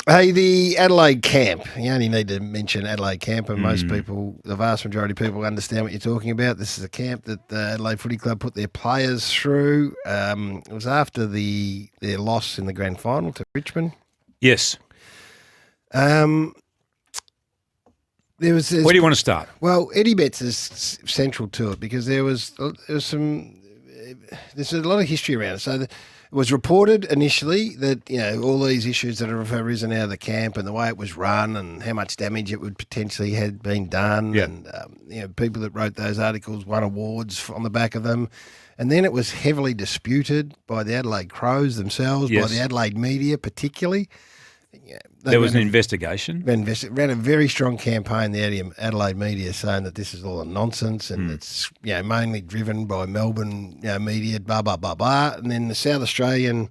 Hey, the Adelaide camp. You only need to mention Adelaide camp, and most people, the vast majority of people, understand what you're talking about. This is a camp that the Adelaide Footy Club put their players through. It was after their loss in the grand final to Richmond. Yes. Where do you want to start? Well, Eddie Betts is central to it because there's a lot of history around it. So it was reported initially that, all these issues that have arisen out of the camp and the way it was run and how much damage it would potentially had been done. Yeah. And, people that wrote those articles won awards on the back of them. And then it was heavily disputed by the Adelaide Crows themselves, by the Adelaide media particularly. There was an investigation. Ran a very strong campaign, the Adelaide media, saying that this is all a nonsense and it's mainly driven by Melbourne media, blah, blah, blah, blah. And then the South Australian,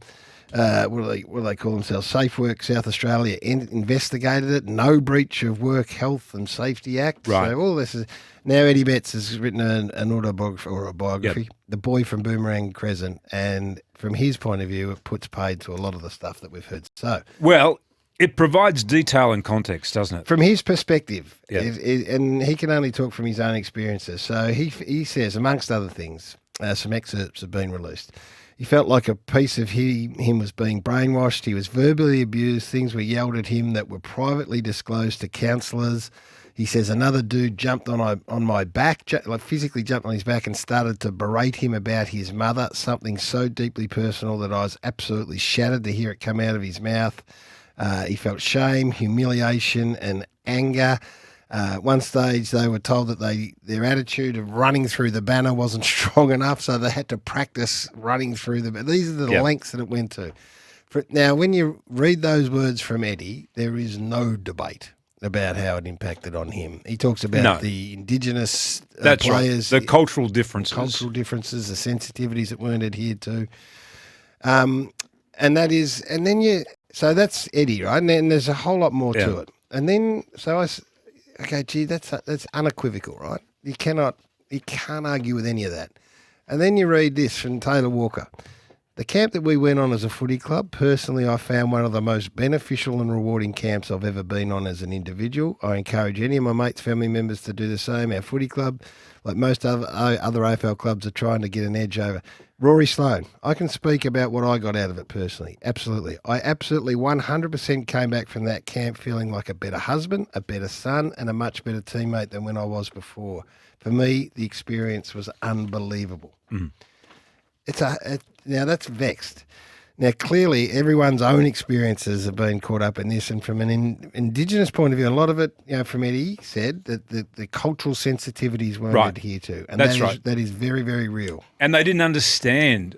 what do they call themselves, Safe Work South Australia, investigated it. No breach of Work Health and Safety Act. Right. So all this is... Now Eddie Betts has written an autobiography, The Boy from Boomerang Crescent, and from his point of view, it puts paid to a lot of the stuff that we've heard. So... Well... It provides detail and context, doesn't it? From his perspective, yeah. And he can only talk from his own experiences. So he says, amongst other things, some excerpts have been released. He felt like a piece of him was being brainwashed. He was verbally abused. Things were yelled at him that were privately disclosed to counsellors. He says another dude jumped on my back, physically jumped on his back and started to berate him about his mother, something so deeply personal that I was absolutely shattered to hear it come out of his mouth. He felt shame, humiliation and anger. One stage they were told that their attitude of running through the banner wasn't strong enough, so they had to practice running through the banner. These are the lengths that it went to. Now, when you read those words from Eddie, there is no debate about how it impacted on him. He talks about the Indigenous players. Right. The cultural differences. The sensitivities that weren't adhered to. So that's Eddie, right? And then there's a whole lot more to it. And then, that's unequivocal, right? You can't argue with any of that. And then you read this from Taylor Walker. The camp that we went on as a footy club, personally, I found one of the most beneficial and rewarding camps I've ever been on as an individual. I encourage any of my mates, family members to do the same. Our footy club, like most other AFL clubs, are trying to get an edge over. Rory Sloane, I can speak about what I got out of it personally. Absolutely. I absolutely 100% came back from that camp feeling like a better husband, a better son, and a much better teammate than when I was before. For me, the experience was unbelievable. Mm. Now that's vexed. Now, clearly, everyone's own experiences have been caught up in this, and from an Indigenous point of view, a lot of it, from Eddie said, that the cultural sensitivities weren't adhered to. And that is very, very real. And they didn't understand,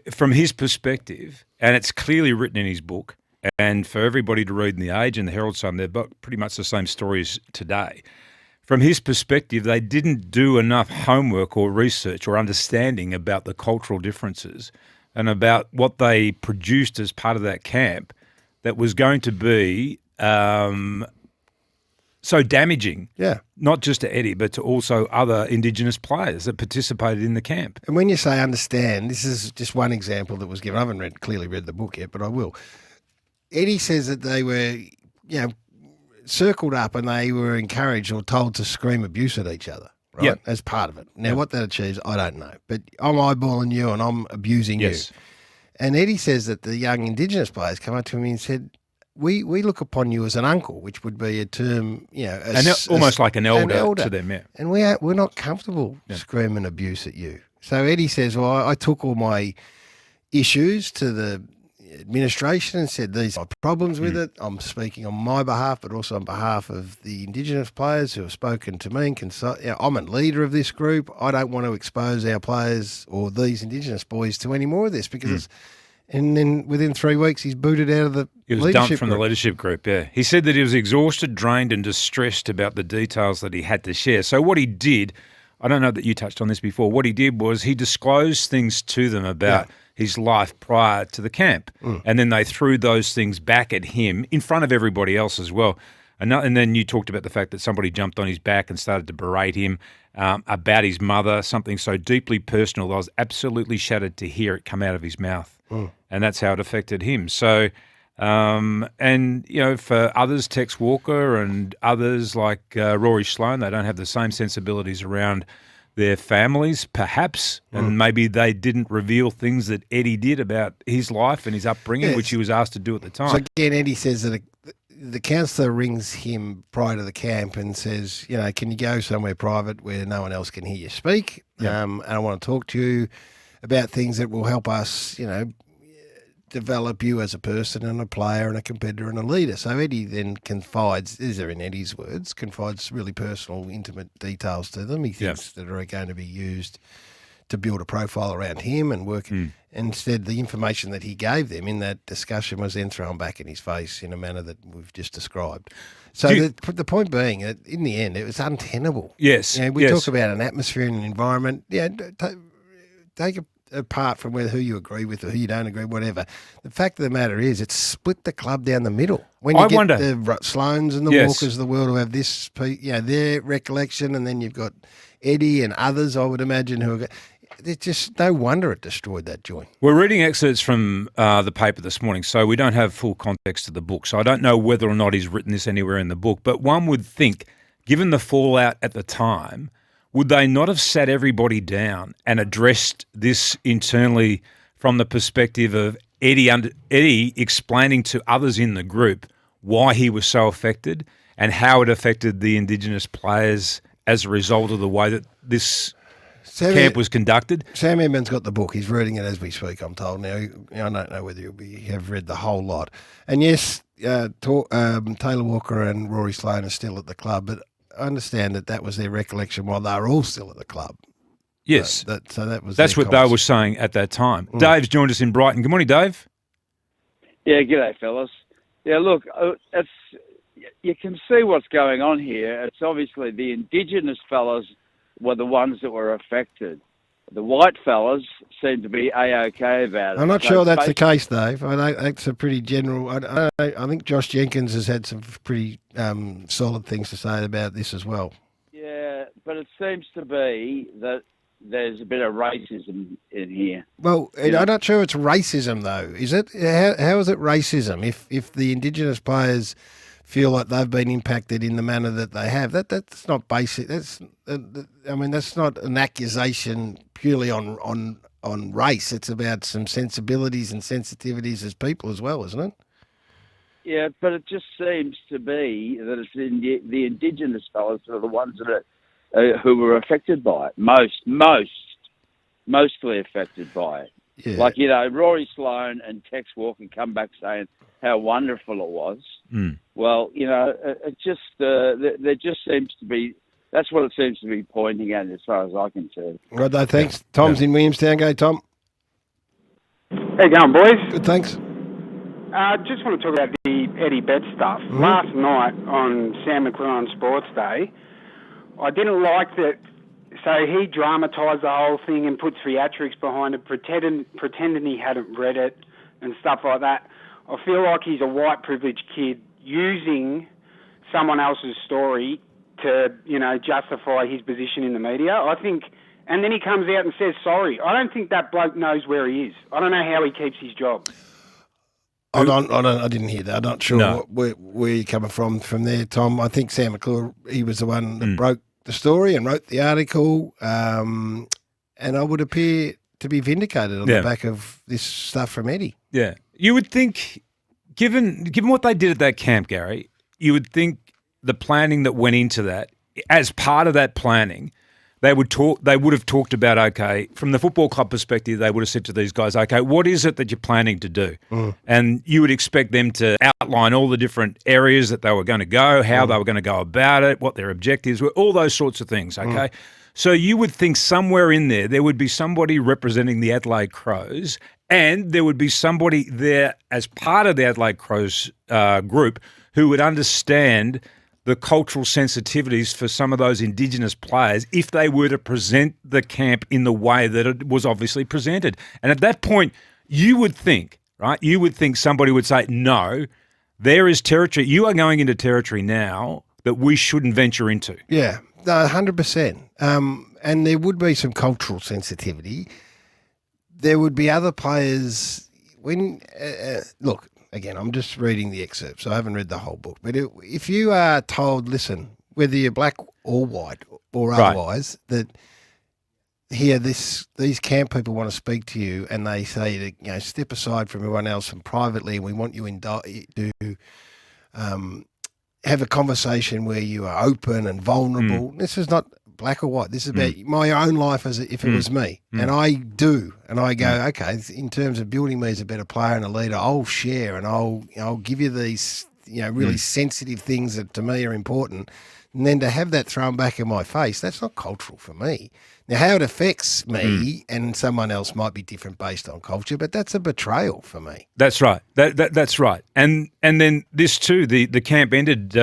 from his perspective, and it's clearly written in his book, and for everybody to read in The Age and the Herald Sun, they're pretty much the same stories today. From his perspective, they didn't do enough homework or research or understanding about the cultural differences and about what they produced as part of that camp that was going to be so damaging, not just to Eddie, but to also other Indigenous players that participated in the camp. And when you say understand, this is just one example that was given. I haven't clearly read the book yet, but I will. Eddie says that they were, circled up and they were encouraged or told to scream abuse at each other. Right, as part of it. Now, what that achieves, I don't know. But I'm eyeballing you and I'm abusing you. And Eddie says that the young Indigenous players come up to him and said, we look upon you as an uncle, which would be a term, almost like an elder to them, And we're not comfortable screaming abuse at you. So Eddie says, well, I took all my issues to the administration and said these are problems with it. I'm speaking on my behalf, but also on behalf of the Indigenous players who have spoken to me. I'm a leader of this group. I don't want to expose our players or these Indigenous boys to any more of this because and then within 3 weeks he's booted out of the leadership group. He was dumped from the leadership group, He said that he was exhausted, drained and distressed about the details that he had to share. So what he did, I don't know that you touched on this before, what he did was he disclosed things to them about his life prior to the camp. And then they threw those things back at him in front of everybody else as well. And then you talked about the fact that somebody jumped on his back and started to berate him about his mother, something so deeply personal. I was absolutely shattered to hear it come out of his mouth. And that's how it affected him. So And, for others, Tex Walker and others like Rory Sloane, they don't have the same sensibilities around their families, perhaps, and maybe they didn't reveal things that Eddie did about his life and his upbringing, which he was asked to do at the time. So again, Eddie says that the counsellor rings him prior to the camp and says, can you go somewhere private where no one else can hear you speak? Yeah. And I want to talk to you about things that will help us, develop you as a person and a player and a competitor and a leader. So Eddie then confides, these are in Eddie's words, confides really personal, intimate details to them. He thinks that are going to be used to build a profile around him and work. Instead, the information that he gave them in that discussion was then thrown back in his face in a manner that we've just described. So the point being, in the end, it was untenable. Yes. We talk about an atmosphere and an environment. Yeah, take apart from who you agree with or who you don't agree, whatever. The fact of the matter is it's split the club down the middle. When you get the Sloanes and the Walkers of the world who have this, their recollection, and then you've got Eddie and others, I would imagine, who are... It's just no wonder it destroyed that joint. We're reading excerpts from the paper this morning, so we don't have full context of the book. So I don't know whether or not he's written this anywhere in the book, but one would think, given the fallout at the time, would they not have sat everybody down and addressed this internally from the perspective of Eddie explaining to others in the group why he was so affected and how it affected the Indigenous players as a result of the way that this camp was conducted? Sam Edmund's got the book. He's reading it as we speak, I'm told. Now, I don't know whether you have read the whole lot. And yes, Taylor Walker and Rory Sloane are still at the club, but I understand that was their recollection while they were all still at the club. Yes. That's what they were saying at that time. Dave's joined us in Brighton. Good morning, Dave. Yeah, g'day, fellas. Yeah, look, you can see what's going on here. It's obviously the Indigenous fellas were the ones that were affected. The white fellas seem to be A-OK about it. I'm not sure that's the case, Dave. That's a pretty general... I think Josh Jenkins has had some pretty solid things to say about this as well. Yeah, but it seems to be that there's a bit of racism in here. Well, I'm not sure it's racism, though, is it? How is it racism if the Indigenous players feel like they've been impacted in the manner that they have? That's not basic. That's not an accusation purely on race. It's about some sensibilities and sensitivities as people as well, isn't it? Yeah, but it just seems to be that it's the Indigenous fellas are the ones that are, who were affected by it. Mostly affected by it. Yeah. Like, Rory Sloane and Tex Walker come back saying how wonderful it was. Well, it just there just seems to be, that's what it seems to be pointing at as far as I can see. Right, thanks. Tom's in Williamstown. Go, Tom. How you going, boys? Good, thanks. Just want to talk about the Eddie Betts stuff. Last night on Sam McClure on Sports Day, I didn't like that. So he dramatised the whole thing and put theatrics behind it, pretending he hadn't read it and stuff like that. I feel like he's a white privileged kid using someone else's story to, justify his position in the media. I think, and then he comes out and says sorry. I don't think that bloke knows where he is. I don't know how he keeps his job. I didn't hear that. I'm not sure where you're coming from there, Tom. I think Sam McClure, he was the one that broke the story and wrote the article, and I would appear to be vindicated on the back of this stuff from Eddie. Yeah. You would think, given what they did at that camp, Gary, you would think the planning that went into that, as part of that planning, they would have talked about, okay, from the football club perspective, they would have said to these guys, okay, what is it that you're planning to do? And you would expect them to outline all the different areas that they were going to go, how they were going to go about it, what their objectives were, all those sorts of things, okay? So you would think somewhere in there would be somebody representing the Adelaide Crows, and there would be somebody there as part of the Adelaide Crows group who would understand the cultural sensitivities for some of those Indigenous players if they were to present the camp in the way that it was obviously presented. And at that point, you would think, right, somebody would say, no, there is territory. You are going into territory now that we shouldn't venture into. Yeah, 100%. And there would be some cultural sensitivity. There would be other players when look, again, I'm just reading the excerpts. I haven't read the whole book. But if you are told, listen, whether you're black or white or otherwise, that here these camp people want to speak to you, and they say to step aside from everyone else and privately, and we want you to have a conversation where you are open and vulnerable. This is not black or white. This is about my own life as if it was me. And I do. And I go, okay, in terms of building me as a better player and a leader, I'll share and I'll give you these, really sensitive things that to me are important. And then to have that thrown back in my face, that's not cultural for me. Now, how it affects me and someone else might be different based on culture, but that's a betrayal for me. That's right. That's right. And then this too, the camp ended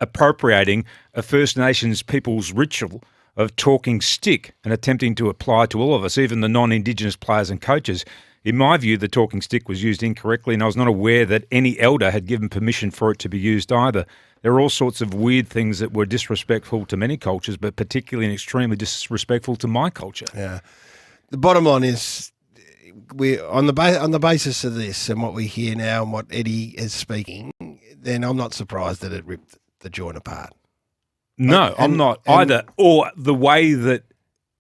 appropriating a First Nations people's ritual of talking stick and attempting to apply to all of us, even the non-Indigenous players and coaches. In my view, the talking stick was used incorrectly, and I was not aware that any elder had given permission for it to be used either. There are all sorts of weird things that were disrespectful to many cultures, but particularly and extremely disrespectful to my culture. Yeah. The bottom line is, we on the basis of this and what we hear now and what Eddie is speaking, then I'm not surprised that it ripped the joint apart. No, I'm not either. Or the way that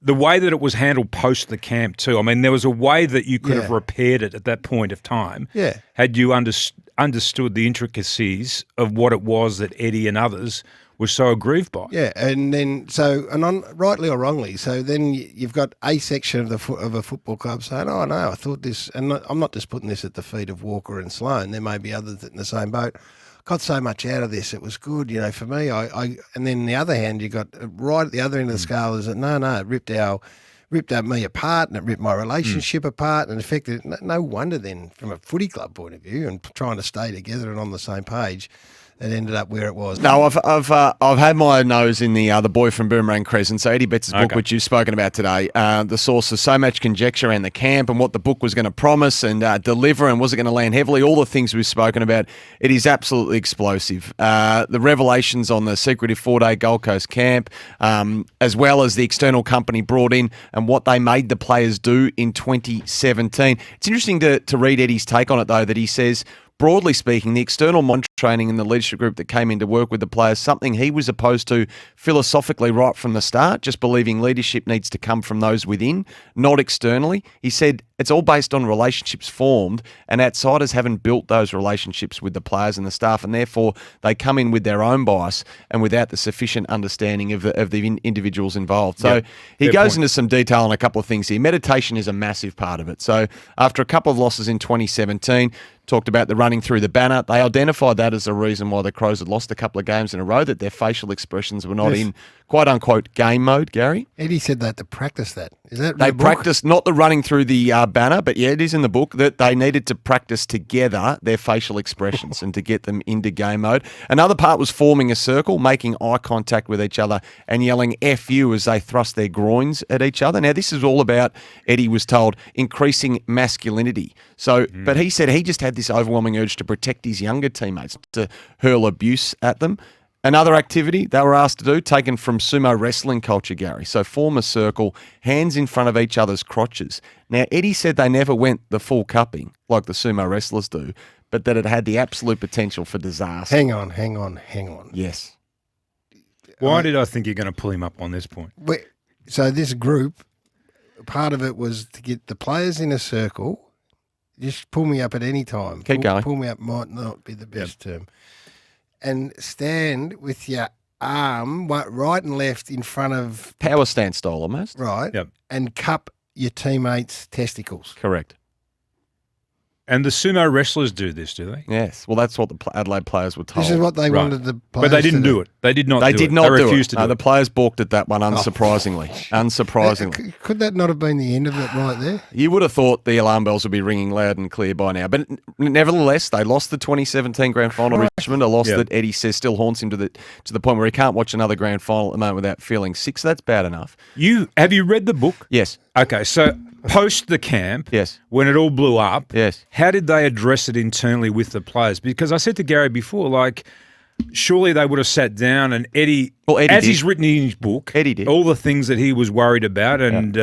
it was handled post the camp too. I mean, there was a way that you could have repaired it at that point of time. Yeah. Had you understood the intricacies of what it was that Eddie and others were so aggrieved by. Yeah, and then rightly or wrongly, so then you've got a section of a football club saying, "Oh no, I thought this," and I'm not just putting this at the feet of Walker and Sloan. There may be others in the same boat. Got so much out of this, it was good, for me. And then on the other hand, you got right at the other end of the scale is that it ripped me apart, and it ripped my relationship apart, and affected. No wonder then, from a footy club point of view, and trying to stay together and on the same page, it ended up where it was. No, I've had my nose in the Boy from Boomerang Crescent, so Eddie Betts' book, which you've spoken about today. The source of so much conjecture around the camp and what the book was going to promise and deliver, and was it going to land heavily, all the things we've spoken about. It is absolutely explosive. The revelations on the secretive 4-day Gold Coast camp, as well as the external company brought in and what they made the players do in 2017. It's interesting to read Eddie's take on it, though, that he says, broadly speaking, the external training and the leadership group that came in to work with the players, something he was opposed to philosophically right from the start, just believing leadership needs to come from those within, not externally. He said it's all based on relationships formed, and outsiders haven't built those relationships with the players and the staff, and therefore they come in with their own bias and without the sufficient understanding of the individuals involved. So he goes into some detail on a couple of things here. Meditation is a massive part of it. So after a couple of losses in 2017, talked about the running through the banner. They identified that as a reason why the Crows had lost a couple of games in a row, that their facial expressions were not in quote-unquote game mode, Gary. Eddie said that to practice that. Is that they practiced not the running through the banner, but it is in the book that they needed to practice together their facial expressions and to get them into game mode. Another part was forming a circle, making eye contact with each other and yelling F you as they thrust their groins at each other. Now, this is all about, Eddie was told, increasing masculinity. So, but he said he just had this overwhelming urge to protect his younger teammates, to hurl abuse at them. Another activity they were asked to do, taken from sumo wrestling culture, Gary. So form a circle, hands in front of each other's crotches. Now, Eddie said they never went the full cupping like the sumo wrestlers do, but that it had the absolute potential for disaster. Hang on. Yes. Why did I think you're going to pull him up on this point? So this group, part of it was to get the players in a circle. Just pull me up at any time. Keep going. Pull me up might not be the best term. And stand with your arm right and left in front of... Power stand style almost. Right. Yep. And cup your teammates' testicles. Correct. And the sumo wrestlers do this, do they? Yes. Well, that's what the Adelaide players were told. This is what they wanted the players But they didn't to do it. They did not They do did it. not They do refused it. to do The it. players balked at that one, unsurprisingly. Unsurprisingly. Could that not have been the end of it right there? You would have thought the alarm bells would be ringing loud and clear by now. But nevertheless, they lost the 2017 grand final to Richmond, a loss that Eddie says still haunts him to the point where he can't watch another grand final at the moment without feeling sick. So that's bad enough. Have you read the book? Yes. Okay, so post the camp, Yes. when it all blew up, Yes. how did they address it internally with the players? Because I said to Gary before, surely they would have sat down and Eddie Eddie as did. he's written in his book, Eddie did. all the things that he was worried about and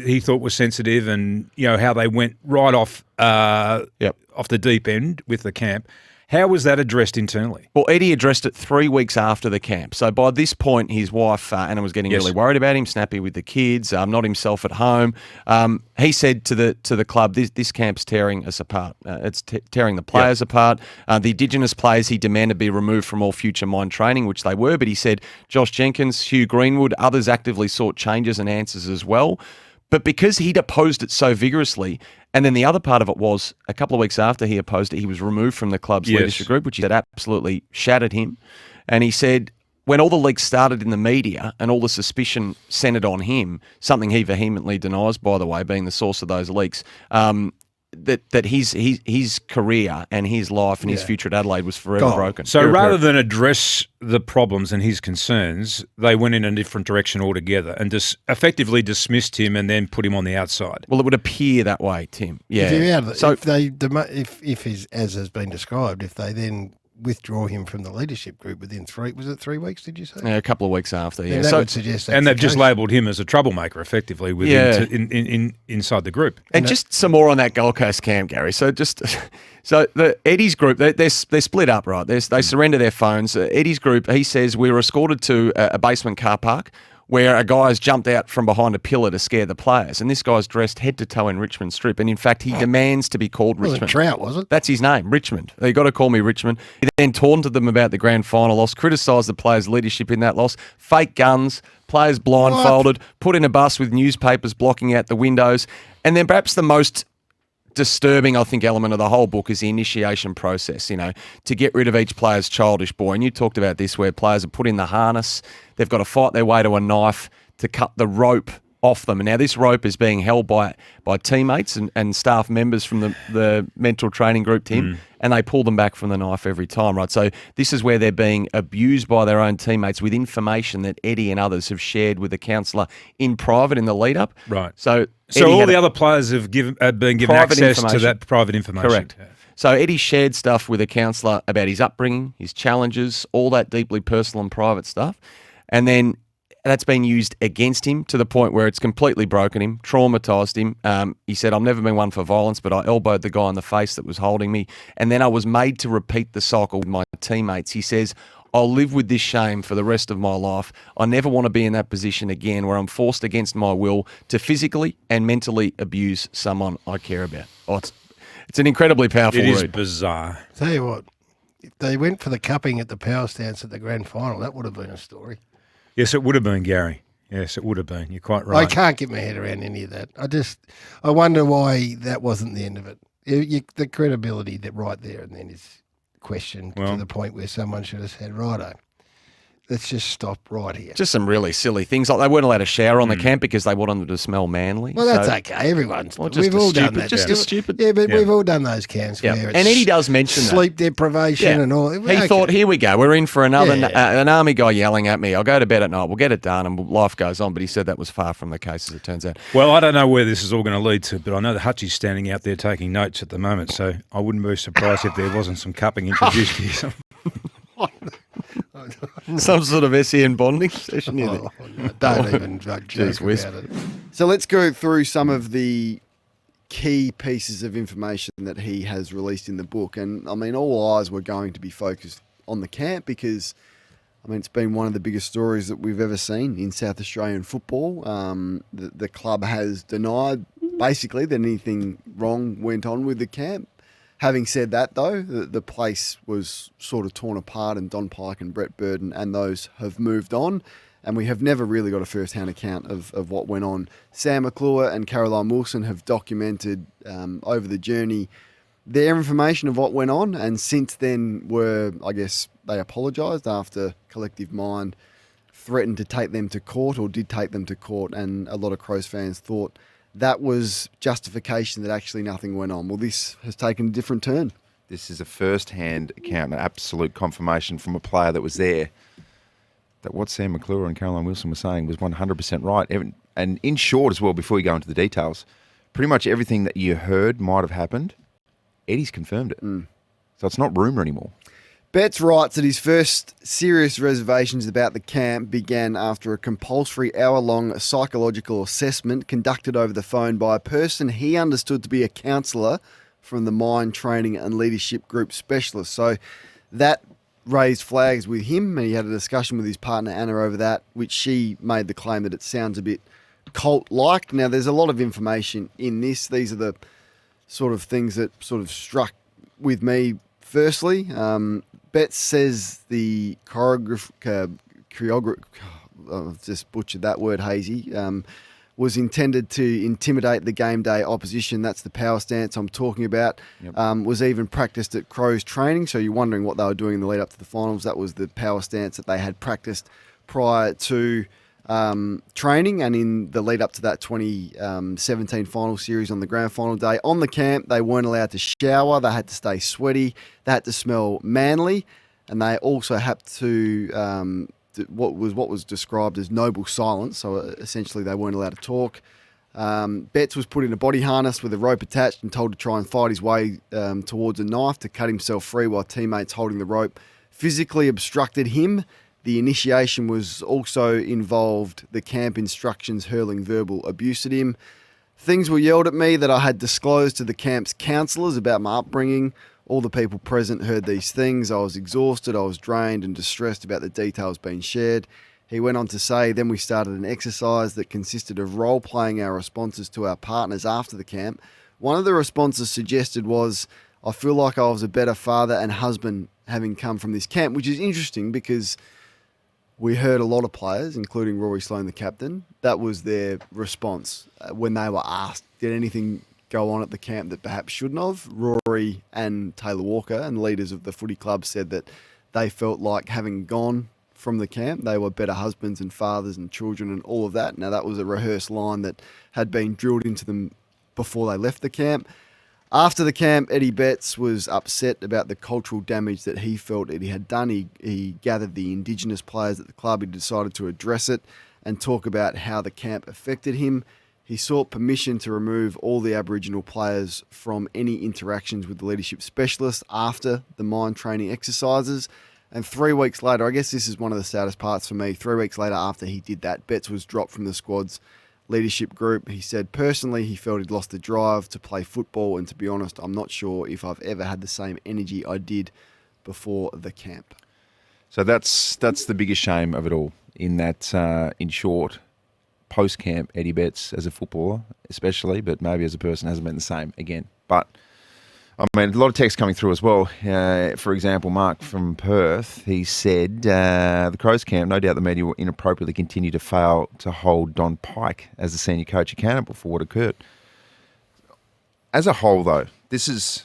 he thought was sensitive, and how they went right off off the deep end with the camp. How was that addressed internally? Well, Eddie addressed it 3 weeks after the camp. So by this point, his wife, Anna, was getting really worried about him, snappy with the kids, not himself at home. He said to the club, this camp's tearing us apart. It's tearing the players apart. The Indigenous players, he demanded be removed from all future mine training, which they were. But he said Josh Jenkins, Hugh Greenwood, others actively sought changes and answers as well. But because he'd opposed it so vigorously, and then the other part of it was a couple of weeks after he opposed it, he was removed from the club's leadership group, which he said absolutely shattered him. And he said when all the leaks started in the media and all the suspicion centred on him, something he vehemently denies, by the way, being the source of those leaks, that his career and his life and his future at Adelaide was forever broken. So rather than address the problems and his concerns, they went in a different direction altogether and effectively dismissed him and then put him on the outside. Well, it would appear that way, Tim. Yeah. If as has been described, if they then withdraw him from the leadership group within 3 weeks, did you say? A couple of weeks after, Then that would suggest that's and they've the just case. labelled him as a troublemaker, effectively, within inside the group. And just some more on that Gold Coast camp, Gary. So the Eddie's group, they're split up, right? They surrender their phones. Eddie's group, he says, we were escorted to a basement car park where a guy's jumped out from behind a pillar to scare the players. And this guy's dressed head to toe in Richmond strip. And in fact, he demands to be called It was Richmond. Trout, was it? That's his name, Richmond. You got to call me Richmond. He then taunted them about the grand final loss, criticised the players' leadership in that loss, fake guns, players blindfolded, put in a bus with newspapers blocking out the windows. And then perhaps the most disturbing, I think, element of the whole book is the initiation process, to get rid of each player's childish boy. And you talked about this, where players are put in the harness, they've got to fight their way to a knife to cut the rope off them. And now this rope is being held by teammates and staff members from the mental training group, Tim, and they pull them back from the knife every time, right? So this is where they're being abused by their own teammates with information that Eddie and others have shared with the counsellor in private in the lead-up. Right. So all the other players have been given access to that private information. Correct. Yeah. So Eddie shared stuff with a counsellor about his upbringing, his challenges, all that deeply personal and private stuff. And then that's been used against him to the point where it's completely broken him, traumatised him. He said, I've never been one for violence, but I elbowed the guy in the face that was holding me. And then I was made to repeat the cycle with my teammates. He says, I'll live with this shame for the rest of my life. I never want to be in that position again where I'm forced against my will to physically and mentally abuse someone I care about. Oh, it's an incredibly powerful read. It is bizarre. Tell you what, if they went for the cupping at the power stance at the grand final, that would have been a story. Yes, it would have been, Gary. Yes, it would have been. You're quite right. I can't get my head around any of that. I wonder why that wasn't the end of it. The credibility that right there and then is questioned to the point where someone should have said, righto, let's just stop right here. Just some really silly things. Like they weren't allowed to shower on the camp because they wanted them to smell manly. Well, that's okay. Everyone's. We've all done that. Just a stupid. Yeah, but we've all done those camps where it's and Eddie does mention sleep deprivation and all. He thought, here we go. We're in for another an army guy yelling at me. I'll go to bed at night. We'll get it done and life goes on. But he said that was far from the case, as it turns out. Well, I don't know where this is all going to lead to, but I know that Hutchie's standing out there taking notes at the moment, so I wouldn't be surprised if there wasn't some cupping introduced here. Some sort of SEN bonding session. No, don't even joke about it. So let's go through some of the key pieces of information that he has released in the book. And, I mean, all eyes were going to be focused on the camp because, I mean, it's been one of the biggest stories that we've ever seen in South Australian football. The club has denied, basically, that anything wrong went on with the camp. Having said that, though, the place was sort of torn apart and Don Pike and Brett Burden and those have moved on. And we have never really got a first-hand account of what went on. Sam McClure and Caroline Wilson have documented over the journey their information of what went on. And since then they apologised after Collective Mind threatened to take them to court or did take them to court. And a lot of Crows fans thought that was justification that actually nothing went on. Well, this has taken a different turn. This is a first-hand account, an absolute confirmation from a player that was there, that what Sam McClure and Caroline Wilson were saying was 100% right. And in short as well, before you go into the details, pretty much everything that you heard might have happened, Eddie's confirmed it. So it's not rumour anymore. Betts writes that his first serious reservations about the camp began after a compulsory hour-long psychological assessment conducted over the phone by a person he understood to be a counsellor from the Mind Training and Leadership Group specialist. So that raised flags with him, and he had a discussion with his partner Anna over that, which she made the claim that it sounds a bit cult-like. Now, there's a lot of information in this. These are the sort of things that sort of struck with me. Firstly, Betts says the choreographer, I've just butchered that word, Hayesey, was intended to intimidate the game day opposition. That's the power stance I'm talking about. Yep. Was even practiced at Crows training. So you're wondering what they were doing in the lead up to the finals. That was the power stance that they had practiced prior to training and in the lead up to that 2017 final series on the grand final day. On the camp, they weren't allowed to shower. They had to stay sweaty. They had to smell manly. And they also had to what was described as noble silence. So essentially they weren't allowed to talk. Betts was put in a body harness with a rope attached and told to try and fight his way towards a knife to cut himself free while teammates holding the rope physically obstructed him. The initiation was also involved the camp instructions hurling verbal abuse at him. Things were yelled at me that I had disclosed to the camp's counsellors about my upbringing. All the people present heard these things. I was exhausted, I was drained and distressed about the details being shared. He went on to say, then we started an exercise that consisted of role-playing our responses to our partners after the camp. One of the responses suggested was, I feel like I was a better father and husband having come from this camp, which is interesting because we heard a lot of players, including Rory Sloane, the captain, that was their response when they were asked, did anything go on at the camp that perhaps shouldn't have? Rory and Taylor Walker and leaders of the footy club said that they felt like having gone from the camp, they were better husbands and fathers and children and all of that. Now, that was a rehearsed line that had been drilled into them before they left the camp. After the camp, Eddie Betts was upset about the cultural damage that he felt that he had done. He gathered the Indigenous players at the club. He decided to address it and talk about how the camp affected him. He sought permission to remove all the Aboriginal players from any interactions with the leadership specialist after the mind training exercises. And 3 weeks later, I guess this is one of the saddest parts for me, 3 weeks later after he did that, Betts was dropped from the squad's leadership group. He said personally he felt he'd lost the drive to play football, and to be honest, I'm not sure if I've ever had the same energy I did before the camp. So that's the biggest shame of it all, in that, in short, post-camp, Eddie Betts, as a footballer especially, but maybe as a person, hasn't been the same again. But, I mean, a lot of text coming through as well. For example, Mark from Perth, he said, the Crows camp, no doubt the media will inappropriately continue to fail to hold Don Pike as the senior coach accountable for what occurred. As a whole, though, this is,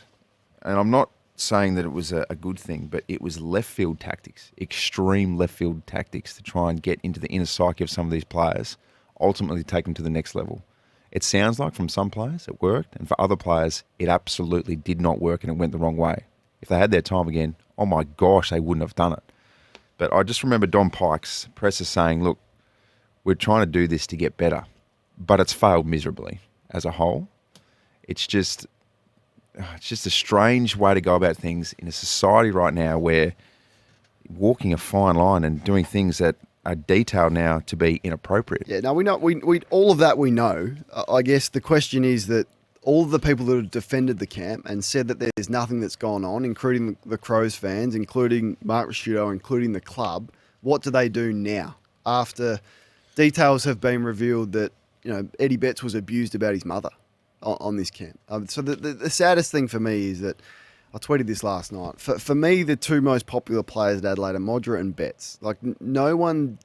and I'm not saying that it was a good thing, but it was left field tactics, extreme left field tactics to try and get into the inner psyche of some of these players, ultimately take them to the next level. It sounds like from some players it worked, and for other players it absolutely did not work and it went the wrong way. If they had their time again, oh my gosh, they wouldn't have done it. But I just remember Don Pike's presser saying, look, we're trying to do this to get better, but it's failed miserably as a whole. It's just a strange way to go about things in a society right now where walking a fine line and doing things that are detailed now to be inappropriate. Yeah, no, we know. We all of that we know. I guess the question is that all of the people that have defended the camp and said that there's nothing that's gone on, including the Crows fans, including Mark Rasciuto, including the club, what do they do now? After details have been revealed that, you know, Eddie Betts was abused about his mother on this camp. So the saddest thing for me is that, I tweeted this last night. For me, the two most popular players at Adelaide are Modra and Betts. Like, no one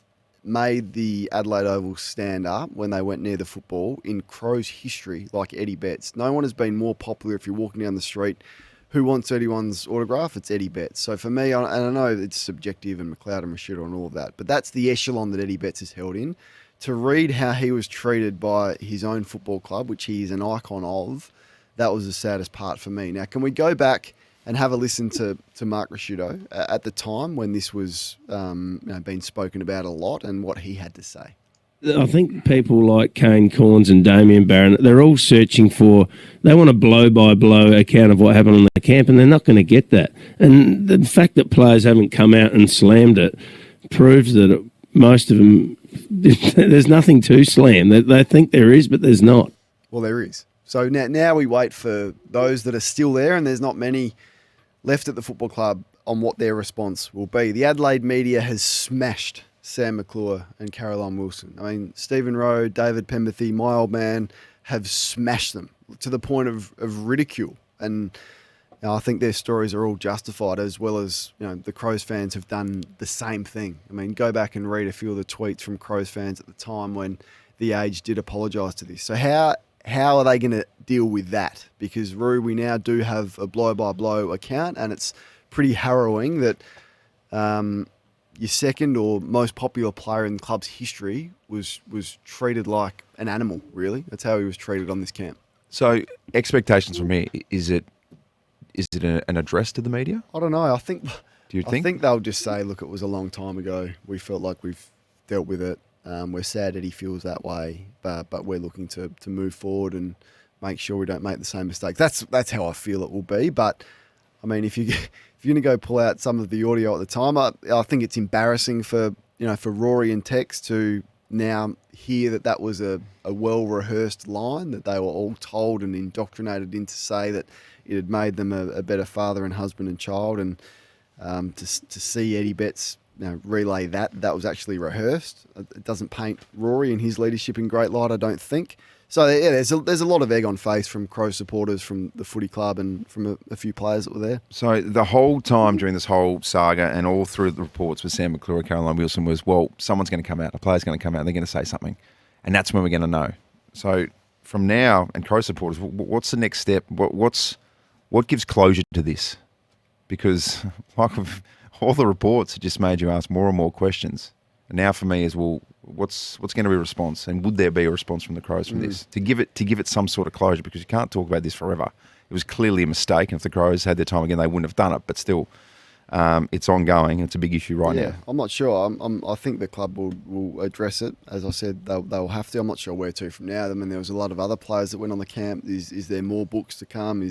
made the Adelaide Oval stand up when they went near the football in Crows history like Eddie Betts. No one has been more popular. If you're walking down the street, who wants anyone's autograph? It's Eddie Betts. So for me, and I know it's subjective and McLeod and Rashido and all of that, but that's the echelon that Eddie Betts is held in. To read how he was treated by his own football club, which he is an icon of, that was the saddest part for me. Now, can we go back and have a listen to Mark Rasciuto at the time when this was being spoken about a lot and what he had to say? I think people like Kane Cornes and Damien Barron, they're all searching for, they want a blow-by-blow account of what happened on the camp, and they're not going to get that. And the fact that players haven't come out and slammed it proves that most of them, there's nothing to slam. They think there is, but there's not. Well, there is. So now we wait for those that are still there, and there's not many left at the football club on what their response will be. The Adelaide media has smashed Sam McClure and Caroline Wilson. I mean, Stephen Rowe, David Pemberthy, my old man, have smashed them to the point of ridicule. And I think their stories are all justified, as well as, the Crows fans have done the same thing. I mean, go back and read a few of the tweets from Crows fans at the time when The Age did apologise to this. So how are they going to deal with that? Because, Roo, we now do have a blow-by-blow account, and it's pretty harrowing that your second or most popular player in the club's history was treated like an animal, really. That's how he was treated on this camp. So expectations from me, is it an address to the media? I don't know. Do you think? I think they'll just say, look, it was a long time ago. We felt like we've dealt with it. We're sad Eddie feels that way, but we're looking to move forward and make sure we don't make the same mistakes. That's how I feel it will be. But I mean, if you're going to go pull out some of the audio at the time, I think it's embarrassing for Rory and Tex to now hear that was a well-rehearsed line, that they were all told and indoctrinated into say that it had made them a better father and husband and child, and to see Eddie Betts relay that was actually rehearsed. It doesn't paint Rory and his leadership in great light, I don't think. So yeah, there's a lot of egg on face from Crow supporters, from the footy club, and from a few players that were there. So the whole time during this whole saga and all through the reports with Sam McClure and Caroline Wilson was, well, someone's going to come out, a player's going to come out, and they're going to say something, and that's when we're going to know. So from now, and Crow supporters, what's the next step? What gives closure to this? Because all the reports have just made you ask more and more questions. And now for me is, well, what's going to be a response, and would there be a response from the Crows from this to give it some sort of closure? Because you can't talk about this forever. It was clearly a mistake, and if the Crows had their time again, they wouldn't have done it. But still, it's ongoing. It's a big issue right now. I'm not sure. I think the club will address it. As I said, they'll have to. I'm not sure where to from now. I mean, there was a lot of other players that went on the camp. Is there more books to come?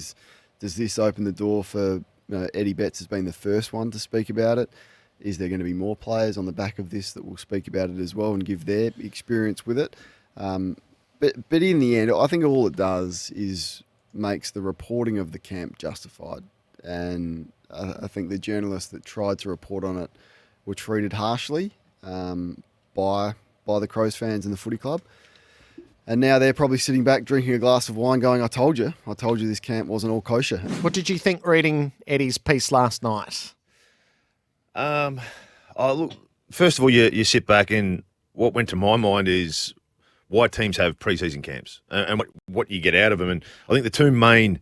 Does this open the door for Eddie Betts has been the first one to speak about it? Is there going to be more players on the back of this that will speak about it as well and give their experience with it? But in the end, I think all it does is makes the reporting of the camp justified. And I think the journalists that tried to report on it were treated harshly by the Crows fans and the footy club. And now they're probably sitting back drinking a glass of wine going, I told you this camp wasn't all kosher. What did you think reading Eddie's piece last night? Look, first of all, you sit back, and what went to my mind is why teams have pre-season camps and what you get out of them. And I think the two main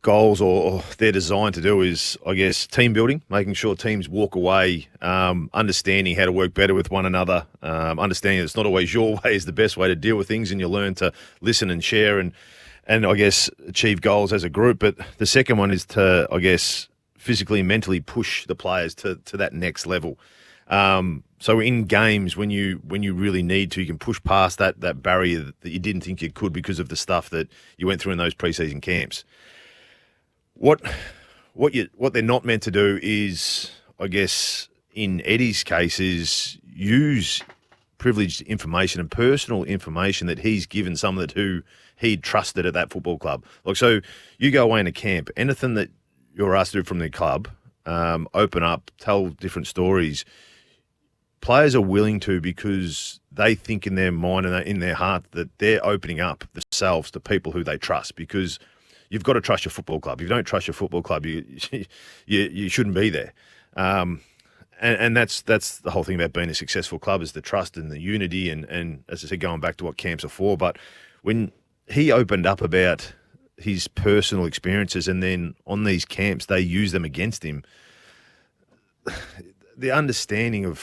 goals or they're designed to do is, I guess, team building, making sure teams walk away, understanding how to work better with one another, understanding that it's not always your way is the best way to deal with things, and you learn to listen and share and I guess achieve goals as a group. But the second one is to, I guess, physically and mentally push the players to that next level. So in games, when you really need to, you can push past that barrier that you didn't think you could because of the stuff that you went through in those pre-season camps. What they're not meant to do is, I guess, in Eddie's case, is use privileged information and personal information that he's given someone who he trusted at that football club. Like, so you go away in a camp, anything that you're asked to do from the club, open up, tell different stories. Players are willing to, because they think in their mind and in their heart that they're opening up themselves to people who they trust, because you've got to trust your football club. If you don't trust your football club, you shouldn't be there. And that's the whole thing about being a successful club, is the trust and the unity and as I said, going back to what camps are for. But when he opened up about his personal experiences, and then on these camps they use them against him, the understanding I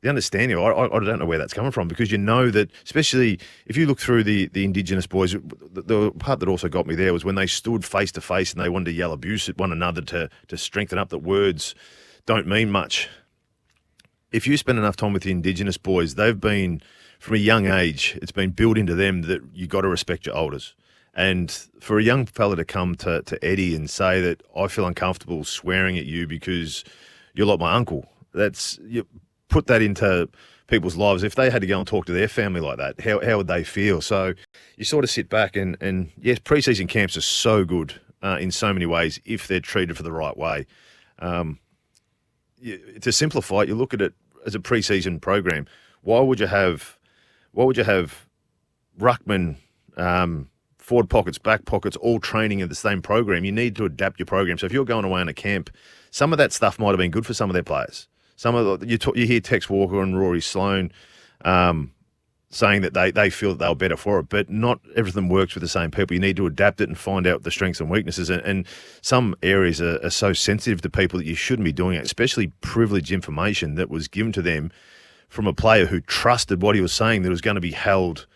don't know where that's coming from, because you know that, especially if you look through the Indigenous boys, the part that also got me there was when they stood face to face and they wanted to yell abuse at one another to strengthen up that words don't mean much. if you spend enough time with the Indigenous boys, they've been, from a young age, it's been built into them that you got to respect your elders. And for a young fella to come to Eddie and say that I feel uncomfortable swearing at you because you're like my uncle, you put that into people's lives. If they had to go and talk to their family like that, how would they feel? So you sort of sit back and yes, pre-season camps are so good in so many ways if they're treated for the right way. To simplify it, you look at it as a pre-season program. Why would you have ruckman, forward pockets, back pockets, all training in the same program? You need to adapt your program. So if you're going away on a camp, some of that stuff might have been good for some of their players. You hear Tex Walker and Rory Sloane saying that they feel that they were better for it, but not everything works with the same people. You need to adapt it and find out the strengths and weaknesses. And some areas are so sensitive to people that you shouldn't be doing it, especially privileged information that was given to them from a player who trusted what he was saying, that was going to be held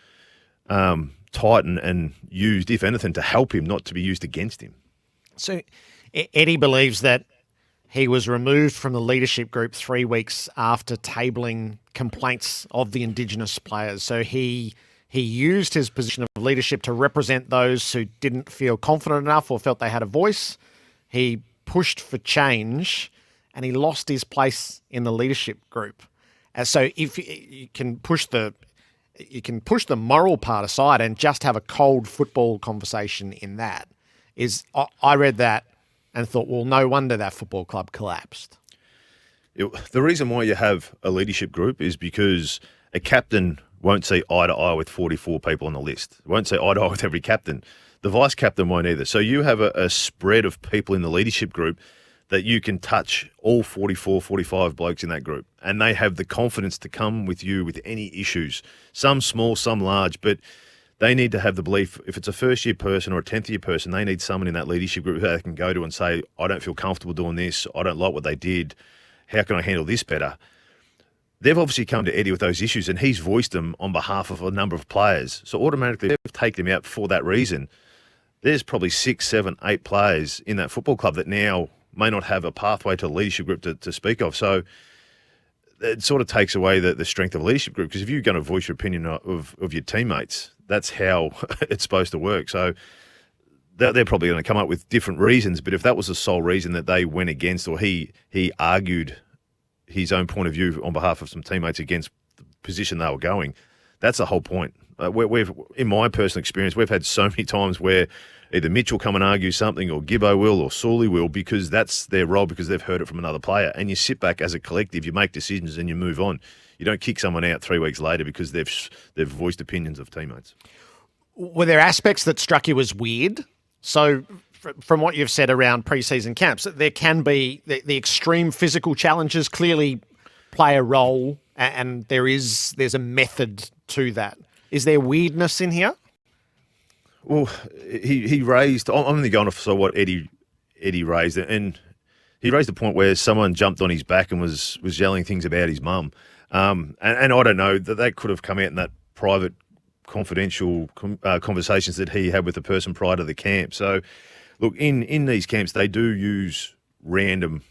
tight and used, if anything, to help him, not to be used against him. So Eddie believes that he was removed from the leadership group 3 weeks after tabling complaints of the Indigenous players. So he used his position of leadership to represent those who didn't feel confident enough or felt they had a voice. He pushed for change and he lost his place in the leadership group. So if you can push the moral part aside and just have a cold football conversation in that, I read that and thought, well, no wonder that football club collapsed. The reason why you have a leadership group is because a captain won't see eye to eye with 44 people on the list. Won't see eye to eye with every captain. The vice captain won't either. So you have a spread of people in the leadership group that you can touch all 44, 45 blokes in that group. And they have the confidence to come with you with any issues, some small, some large, but they need to have the belief, if it's a first-year person or a 10th-year person, they need someone in that leadership group who they can go to and say, I don't feel comfortable doing this, I don't like what they did, how can I handle this better? They've obviously come to Eddie with those issues, and he's voiced them on behalf of a number of players. So automatically, they've taken him out for that reason. There's probably 6, 7, 8 players in that football club that now may not have a pathway to a leadership group to speak of. So it sort of takes away the strength of a leadership group, because if you're going to voice your opinion of your teammates, that's how it's supposed to work. So they're probably going to come up with different reasons, but if that was the sole reason that they went against, or he argued his own point of view on behalf of some teammates against the position they were going, that's the whole point. We've, in my personal experience, we've had so many times where either Mitch will come and argue something, or Gibbo will, or Sawley will, because that's their role, because they've heard it from another player. And you sit back as a collective, you make decisions and you move on. You don't kick someone out 3 weeks later because they've voiced opinions of teammates. Were there aspects that struck you as weird? So from what you've said around pre-season camps, there can be the extreme physical challenges clearly play a role, and there's a method to that. Is there weirdness in here? Well, he raised. I'm only going off what Eddie raised, and he raised a point where someone jumped on his back and was yelling things about his mum, and I don't know, that could have come out in that private, confidential conversations that he had with the person prior to the camp. So, look, in these camps they do use random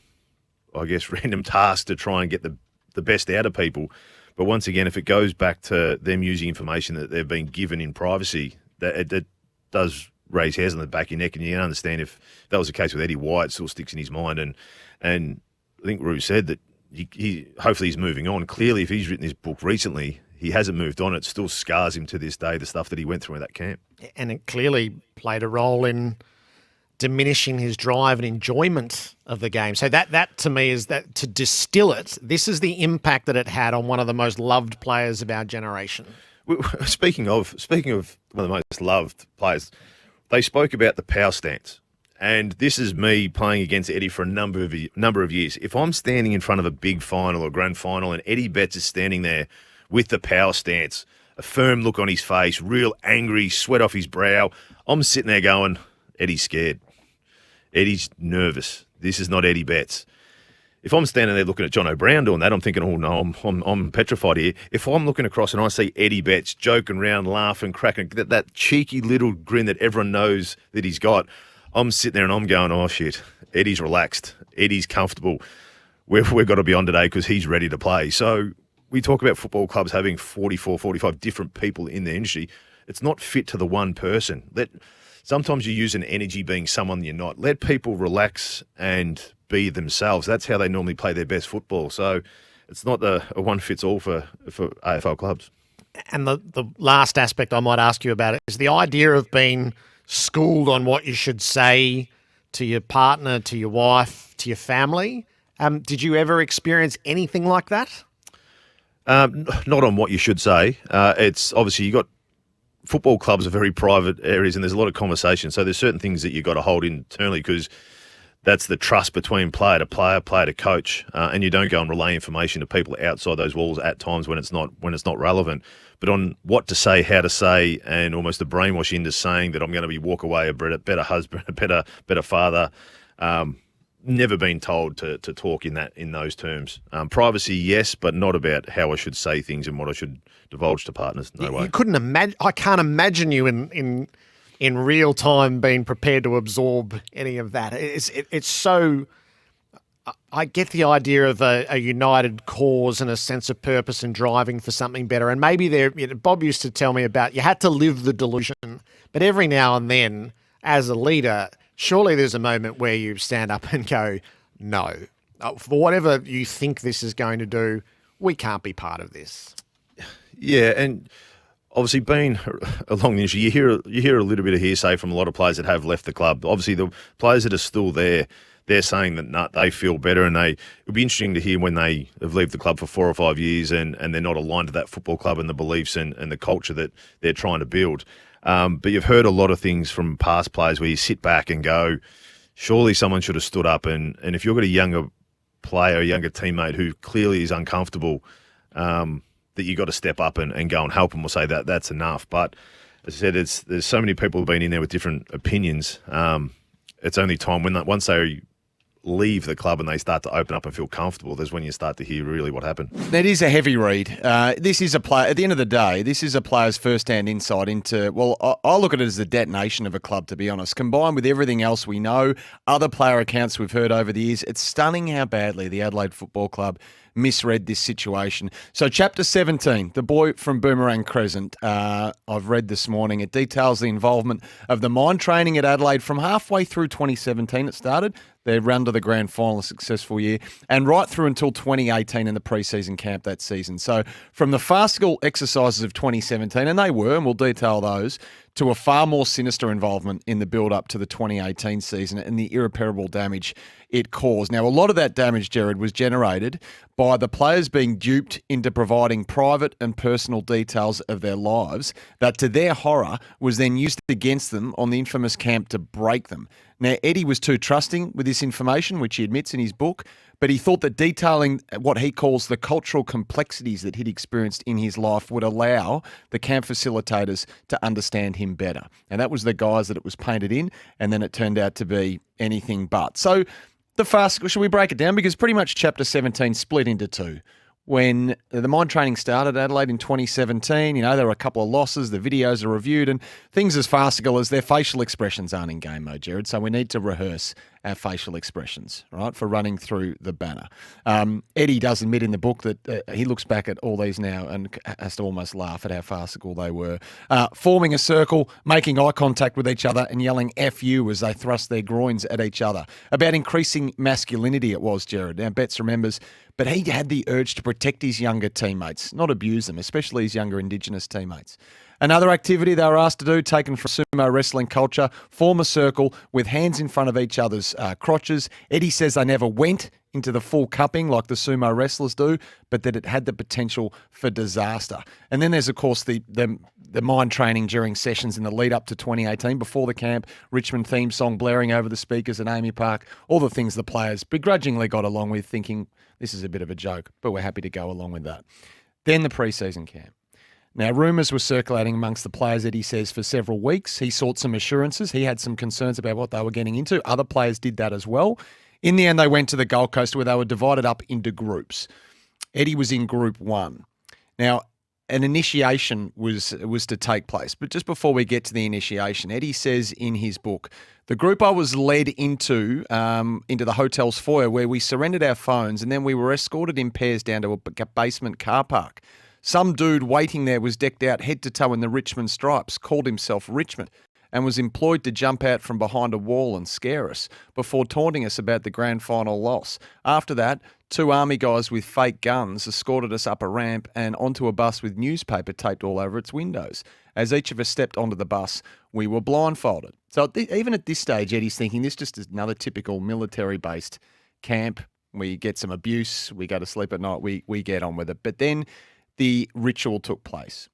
tasks to try and get the best out of people. But once again, if it goes back to them using information that they've been given in privacy, that does raise hairs on the back of your neck, and you can understand if that was the case with Eddie, why it still sticks in his mind. And I think Roo said that he hopefully he's moving on. Clearly, if he's written this book recently, he hasn't moved on. It still scars him to this day, the stuff that he went through in that camp. And it clearly played a role in diminishing his drive and enjoyment of the game. So that to me is that, to distill it, this is the impact that it had on one of the most loved players of our generation. Speaking of one of the most loved players, they spoke about the power stance. And this is me playing against Eddie for a number of years. If I'm standing in front of a big final or grand final and Eddie Betts is standing there with the power stance, a firm look on his face, real angry, sweat off his brow, I'm sitting there going, Eddie's scared. Eddie's nervous. This is not Eddie Betts. If I'm standing there looking at John O'Brien doing that, I'm thinking, oh no, I'm petrified here. If I'm looking across and I see Eddie Betts joking around, laughing, cracking, that cheeky little grin that everyone knows that he's got, I'm sitting there and I'm going, oh shit, Eddie's relaxed. Eddie's comfortable. we've got to be on today because he's ready to play. So we talk about football clubs having 44, 45 different people in the industry. It's not fit to the one person. Sometimes you use an energy being someone you're not. Let people relax and be themselves. That's how they normally play their best football. So it's not a one-fits-all for AFL clubs. And the last aspect I might ask you about is the idea of being schooled on what you should say to your partner, to your wife, to your family. Did you ever experience anything like that? Not on what you should say. It's obviously you got football clubs are very private areas and there's a lot of conversation. So there's certain things that you've got to hold internally because that's the trust between player to player, player to coach, and you don't go and relay information to people outside those walls at times when it's not relevant. But on what to say, how to say, and almost the brainwash into saying that I'm going to walk away a better husband, a better father. Never been told to talk in those terms. Privacy, yes, but not about how I should say things and what I should divulge to partners. No way. You couldn't imagine. I can't imagine you in real time being prepared to absorb any of that. It's so. I get the idea of a united cause and a sense of purpose and driving for something better. And maybe Bob used to tell me about you had to live the delusion, but every now and then, as a leader, surely there's a moment where you stand up and go, no, for whatever you think this is going to do, we can't be part of this. Yeah, and obviously being along the industry, you hear a little bit of hearsay from a lot of players that have left the club. Obviously, the players that are still there, they're saying that they feel better, and it'll be interesting to hear when they have left the club for 4 or 5 years and they're not aligned to that football club and the beliefs and the culture that they're trying to build. But you've heard a lot of things from past players where you sit back and go, surely someone should have stood up. And if you've got a younger player, a younger teammate who clearly is uncomfortable, that you got to step up and go and help them or say that that's enough. But as I said, there's so many people who've been in there with different opinions. It's only time once they leave the club and they start to open up and feel comfortable, that's when you start to hear really what happened. That is a heavy read. This is a player, at the end of the day, this is a player's first-hand insight into, well, I look at it as the detonation of a club, to be honest. Combined with everything else we know, other player accounts we've heard over the years, it's stunning how badly the Adelaide Football Club misread this situation. So chapter 17, The Boy from Boomerang Crescent, I've read this morning. It details the involvement of the mine training at Adelaide from halfway through 2017 it started, their run to the grand final, a successful year, and right through until 2018 in the pre-season camp that season. So from the farcical exercises of 2017, and they were, and we'll detail those, to a far more sinister involvement in the build-up to the 2018 season and the irreparable damage it caused. Now, a lot of that damage, Gerard, was generated by the players being duped into providing private and personal details of their lives that, to their horror, was then used against them on the infamous camp to break them. Now, Eddie was too trusting with this information, which he admits in his book, but he thought that detailing what he calls the cultural complexities that he'd experienced in his life would allow the camp facilitators to understand him better. And that was the guise that it was painted in, and then it turned out to be anything but. So the farcical, should we break it down? Because pretty much chapter 17 split into two. When the mine training started at Adelaide in 2017, there were a couple of losses, the videos are reviewed, and things as farcical as their facial expressions aren't in game mode, Gerard. So we need to rehearse our facial expressions, right, for running through the banner. Eddie does admit in the book that he looks back at all these now and has to almost laugh at how farcical they were. Forming a circle, making eye contact with each other and yelling F you as they thrust their groins at each other. About increasing masculinity it was, Gerard. Now, Betts remembers, but he had the urge to protect his younger teammates, not abuse them, especially his younger Indigenous teammates. Another activity they were asked to do, taken from sumo wrestling culture, form a circle with hands in front of each other's crotches. Eddie says they never went into the full cupping like the sumo wrestlers do, but that it had the potential for disaster. And then there's, of course, the mind training during sessions in the lead up to 2018, before the camp, Richmond theme song blaring over the speakers at Amy Park, all the things the players begrudgingly got along with, thinking this is a bit of a joke, but we're happy to go along with that. Then the pre-season camp. Now, rumours were circulating amongst the players, Eddie says, for several weeks. He sought some assurances. He had some concerns about what they were getting into. Other players did that as well. In the end, they went to the Gold Coast where they were divided up into groups. Eddie was in Group 1. Now, an initiation was to take place. But just before we get to the initiation, Eddie says in his book, the group I was led into the hotel's foyer where we surrendered our phones and then we were escorted in pairs down to a basement car park. Some dude waiting there was decked out head to toe in the Richmond stripes, called himself Richmond, and was employed to jump out from behind a wall and scare us before taunting us about the grand final loss. After that, 2 army guys with fake guns escorted us up a ramp and onto a bus with newspaper taped all over its windows. As each of us stepped onto the bus, we were blindfolded. So even at this stage, Eddie's thinking this just is another typical military-based camp. We get some abuse, we go to sleep at night, we get on with it. But then the ritual took place.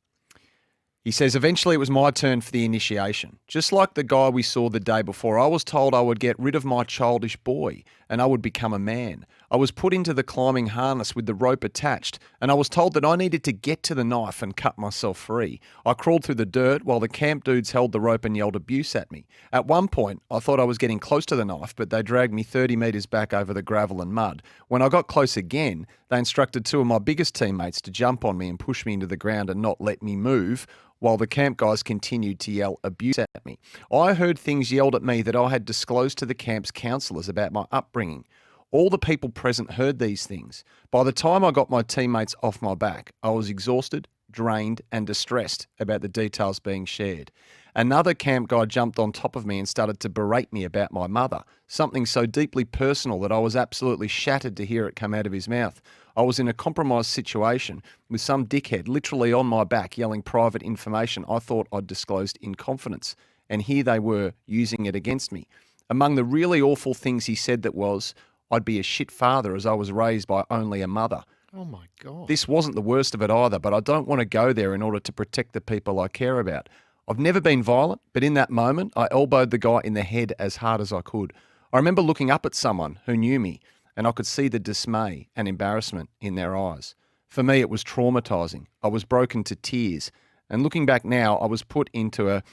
He says, eventually it was my turn for the initiation. Just like the guy we saw the day before, I was told I would get rid of my childish boy and I would become a man. I was put into the climbing harness with the rope attached and I was told that I needed to get to the knife and cut myself free. I crawled through the dirt while the camp dudes held the rope and yelled abuse at me. At one point, I thought I was getting close to the knife, but they dragged me 30 metres back over the gravel and mud. When I got close again, they instructed 2 of my biggest teammates to jump on me and push me into the ground and not let me move, while the camp guys continued to yell abuse at me. I heard things yelled at me that I had disclosed to the camp's counsellors about my upbringing. All the people present heard these things. By the time I got my teammates off my back, I was exhausted, drained and distressed about the details being shared. Another camp guy jumped on top of me and started to berate me about my mother, something so deeply personal that I was absolutely shattered to hear it come out of his mouth. I was in a compromised situation with some dickhead literally on my back yelling private information I thought I'd disclosed in confidence, and here they were using it against me. Among the really awful things he said that was, I'd be a shit father as I was raised by only a mother. Oh my God. This wasn't the worst of it either, but I don't want to go there in order to protect the people I care about. I've never been violent, but in that moment, I elbowed the guy in the head as hard as I could. I remember looking up at someone who knew me, and I could see the dismay and embarrassment in their eyes. For me, it was traumatizing. I was broken to tears. And looking back now, I was put into a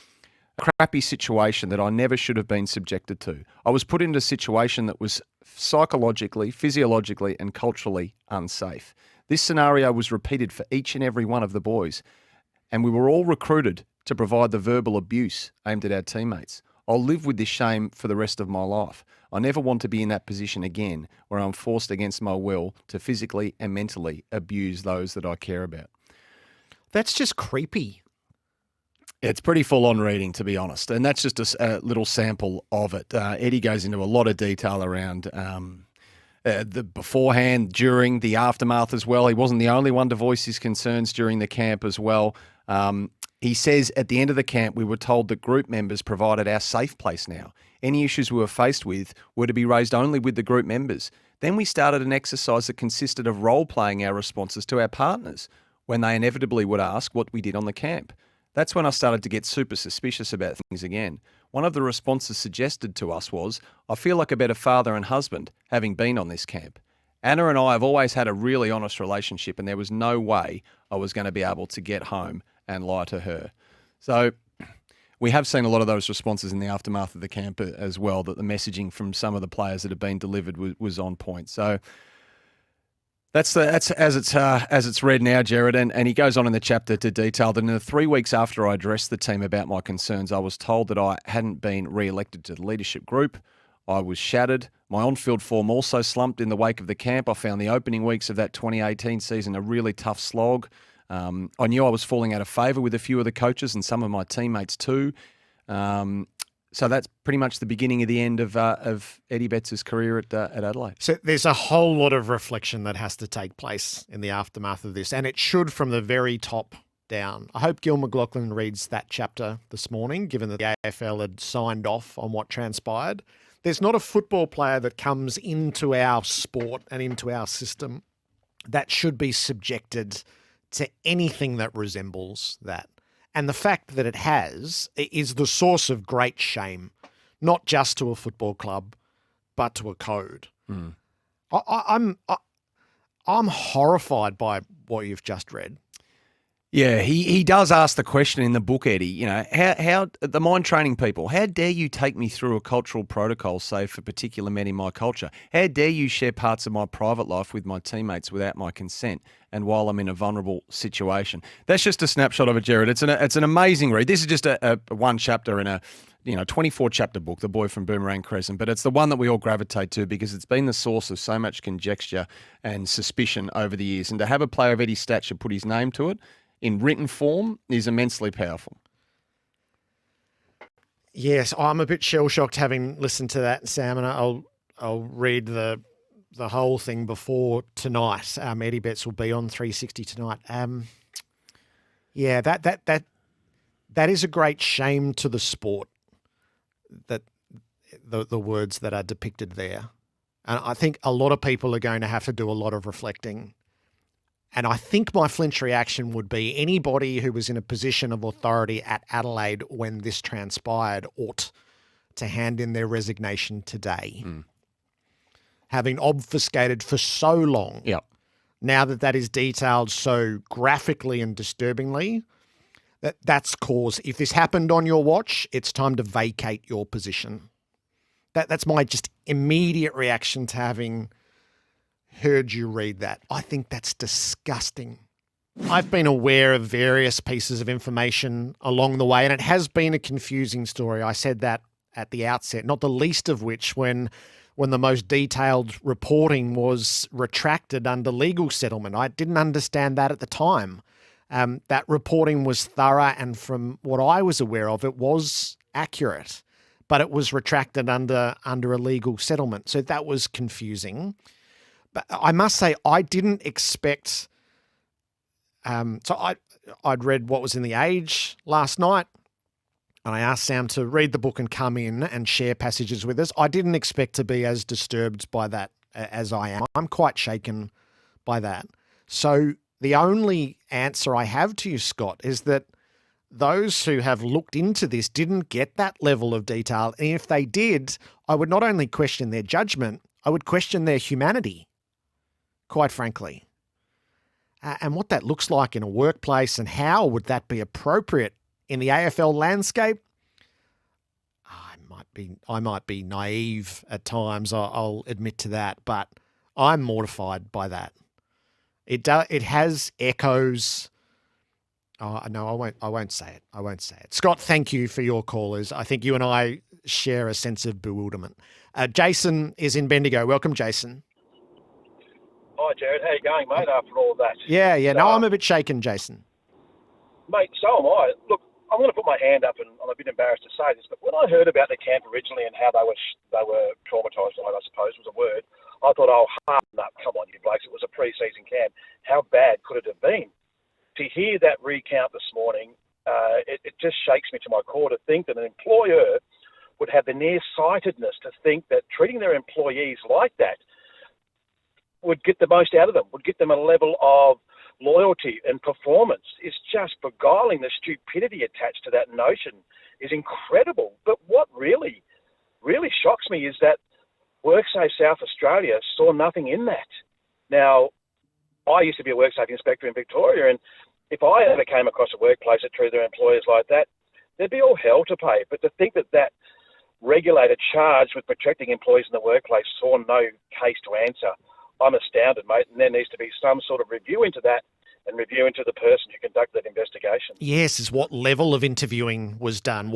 crappy situation that I never should have been subjected to. I was put into a situation that was psychologically, physiologically, and culturally unsafe. This scenario was repeated for each and every one of the boys, and we were all recruited to provide the verbal abuse aimed at our teammates. I'll live with this shame for the rest of my life. I never want to be in that position again where I'm forced against my will to physically and mentally abuse those that I care about. That's just creepy. It's pretty full-on reading, to be honest, and that's just a little sample of it. Eddie goes into a lot of detail around the beforehand, during, the aftermath as well. He wasn't the only one to voice his concerns during the camp as well. He says at the end of the camp, we were told that group members provided our safe place now. Any issues we were faced with were to be raised only with the group members. Then we started an exercise that consisted of role-playing our responses to our partners when they inevitably would ask what we did on the camp. That's when I started to get super suspicious about things again. One of the responses suggested to us was, I feel like a better father and husband having been on this camp. Anna and I have always had a really honest relationship and there was no way I was going to be able to get home and lie to her. So we have seen a lot of those responses in the aftermath of the camp as well, that the messaging from some of the players that have been delivered was on point. So that's as it's read now, Gerard, and he goes on in the chapter to detail that in the 3 weeks after I addressed the team about my concerns, I was told that I hadn't been re-elected to the leadership group. I was shattered. My on-field form also slumped in the wake of the camp. I found the opening weeks of that 2018 season a really tough slog. I knew I was falling out of favour with a few of the coaches and some of my teammates too. So that's pretty much the beginning of the end of Eddie Betts' career at Adelaide. So there's a whole lot of reflection that has to take place in the aftermath of this, and it should from the very top down. I hope Gil McLaughlin reads that chapter this morning, given that the AFL had signed off on what transpired. There's not a football player that comes into our sport and into our system that should be subjected to anything that resembles that. And the fact that it has is the source of great shame, not just to a football club, but to a code. Mm. I'm horrified by what you've just read. Yeah, he does ask the question in the book, Eddie, you know, how the mind training people, how dare you take me through a cultural protocol, say for particular men in my culture? How dare you share parts of my private life with my teammates without my consent and while I'm in a vulnerable situation? That's just a snapshot of it, Gerard. It's an amazing read. This is just a one chapter in a 24 chapter book, The Boy from Boomerang Crescent, but it's the one that we all gravitate to because it's been the source of so much conjecture and suspicion over the years. And to have a player of Eddie's stature put his name to it in written form is immensely powerful. Yes, I'm a bit shell-shocked having listened to that, Sam, and I'll read the whole thing before tonight. Eddie Betts will be on 360 tonight. That is a great shame to the sport, that the words that are depicted there. And I think a lot of people are going to have to do a lot of reflecting. And I think my flinch reaction would be anybody who was in a position of authority at Adelaide when this transpired ought to hand in their resignation today. Having obfuscated for so long, now that is detailed so graphically and disturbingly, that's cause. If this happened on your watch, it's time to vacate your position. That's my just immediate reaction to having heard you read that. I think that's disgusting. I've been aware of various pieces of information along the way, and it has been a confusing story. I said that at the outset, not the least of which when the most detailed reporting was retracted under legal settlement. I didn't understand that at the time. That reporting was thorough, and from what I was aware of, it was accurate, but it was retracted under a legal settlement. So that was confusing. But I must say, I didn't expect. So I'd read what was in the Age last night, and I asked Sam to read the book and come in and share passages with us. I didn't expect to be as disturbed by that as I am. I'm quite shaken by that. So the only answer I have to you, Scott, is that those who have looked into this didn't get that level of detail. And if they did, I would not only question their judgment, I would question their humanity, quite frankly. And what that looks like in a workplace and how would that be appropriate in the AFL landscape? I might be naive at times, I'll admit to that, but I'm mortified by that. It has echoes. Oh, no, I won't say it. Scott, thank you for your callers. I think you and I share a sense of bewilderment. Jason is in Bendigo. Welcome, Jason. Hi, Gerard. How you going, mate, after all of that? Yeah. No, I'm a bit shaken, Jason. Mate, so am I. Look, I'm going to put my hand up, and I'm a bit embarrassed to say this, but when I heard about the camp originally and how they were traumatised, I suppose was a word, I thought, oh, harden up, come on, you blokes, it was a pre-season camp. How bad could it have been? To hear that recount this morning, it just shakes me to my core to think that an employer would have the nearsightedness to think that treating their employees like that would get the most out of them, would get them a level of loyalty and performance. Is just beguiling. The stupidity attached to that notion is incredible. But what really shocks me is that WorkSafe South Australia saw nothing in that. Now, I used to be a WorkSafe inspector in Victoria, and if I ever came across a workplace that treated their employers like that, there'd be all hell to pay. But to think that regulator charged with protecting employees in the workplace saw no case to answer, I'm astounded, mate. And there needs to be some sort of review into that and review into the person who conducted that investigation. Yes, is what level of interviewing was done?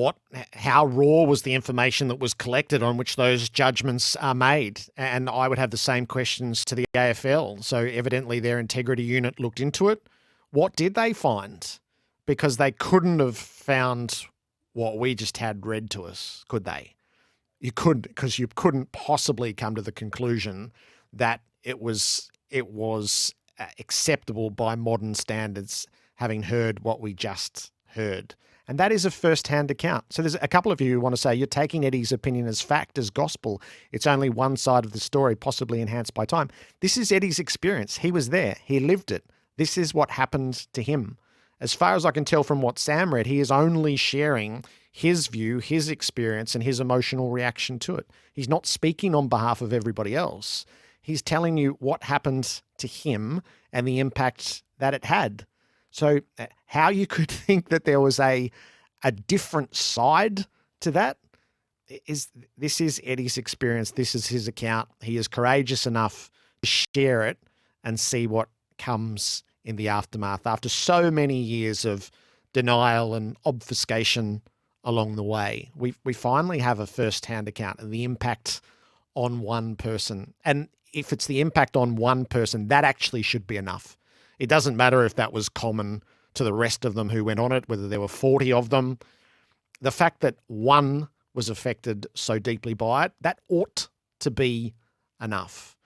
How raw was the information that was collected on which those judgments are made? And I would have the same questions to the AFL. So evidently their integrity unit looked into it. What did they find? Because they couldn't have found what we just had read to us, could they? You couldn't, because you couldn't possibly come to the conclusion that it was acceptable by modern standards, having heard what we just heard. And that is a first-hand account. So there's a couple of you who want to say you're taking Eddie's opinion as fact, as gospel. It's only one side of the story, possibly enhanced by time. This is Eddie's experience. He was there. He lived it. This is what happened to him. As far as I can tell from what Sam read, he is only sharing his view, his experience, and his emotional reaction to it. He's not speaking on behalf of everybody else. He's telling you what happened to him and the impact that it had. So how you could think that there was a different side to that is Eddie's experience. This is his account. He is courageous enough to share it and see what comes in the aftermath after so many years of denial and obfuscation along the way. We finally have a first-hand account and the impact on one person. And if it's the impact on one person, that actually should be enough. It doesn't matter if that was common to the rest of them who went on it, whether there were 40 of them. The fact that one was affected so deeply by it, that ought to be enough.